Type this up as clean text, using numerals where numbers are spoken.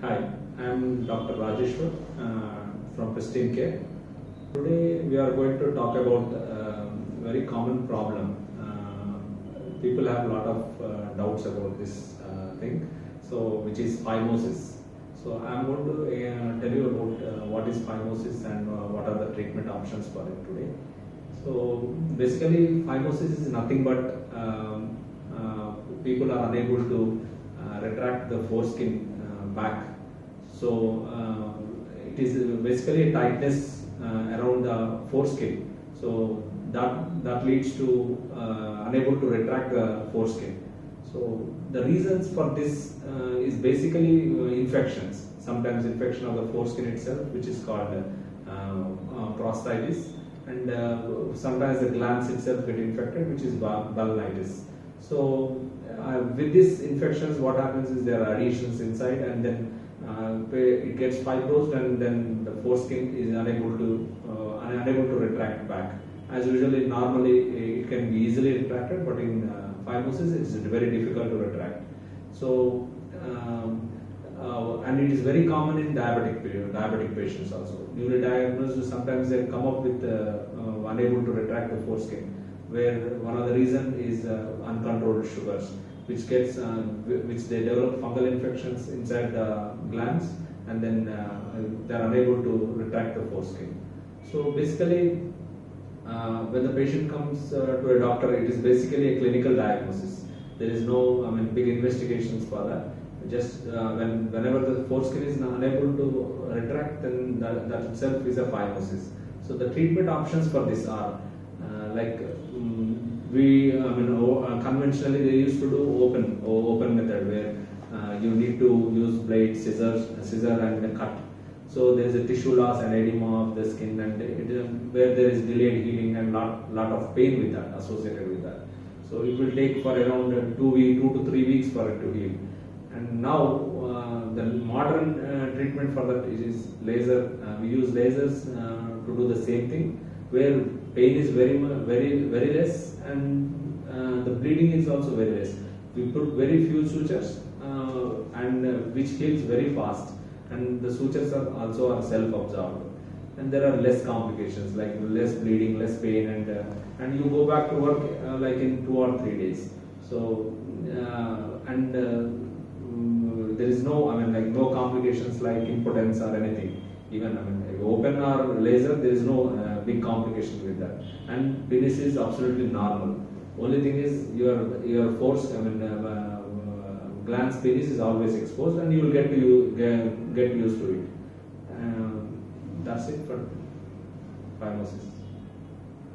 Hi, I am Dr. Rajeshwar from Pristine Care. Today we are going to talk about a very common problem. People have a lot of doubts about this thing, which is phimosis. So I am going to tell you about what is phimosis and what are the treatment options for it today. So basically, phimosis is nothing but people are unable to retract the foreskin back. So it is basically a tightness around the foreskin. So that leads to unable to retract the foreskin. So the reasons for this is basically infections. Sometimes infection of the foreskin itself, which is called prostatitis, and sometimes the glands itself get infected, which is balanitis. So with these infections, what happens is there are adhesions inside, and then it gets fibrosed, and then the foreskin is unable to retract back. As usually, normally it can be easily retracted, but in phimosis it is very difficult to retract. So and it is very common in diabetic patients also. Newly diagnosed, sometimes they come up with unable to retract the foreskin, where one of the reason is uncontrolled sugars, which they develop fungal infections inside the glands, and then they are unable to retract the foreskin. So basically, when the patient comes to a doctor, it is basically a clinical diagnosis. There is no big investigations for that. Just whenever the foreskin is unable to retract, then that itself is a phimosis. So the treatment options for this are conventionally they used to do open method, where you need to use blade, scissor and cut. So there is a tissue loss and edema of the skin, and where there is delayed healing and lot of pain with that associated with that. So it will take for around 2 to 3 weeks for it to heal. And now the modern treatment for that is laser. We use lasers to do the same thing, where pain is very less, and the bleeding is also very less. We put very few sutures, and which heals very fast, and the sutures are also self-absorbed, and there are less complications, like less bleeding, less pain, and you go back to work like in 2 or 3 days. So there is no complications like impotence or anything. Even open or laser, there is no big complication with that, and penis is absolutely normal. Only thing is your force, glans penis is always exposed, and you will get used to it. That's it for phimosis.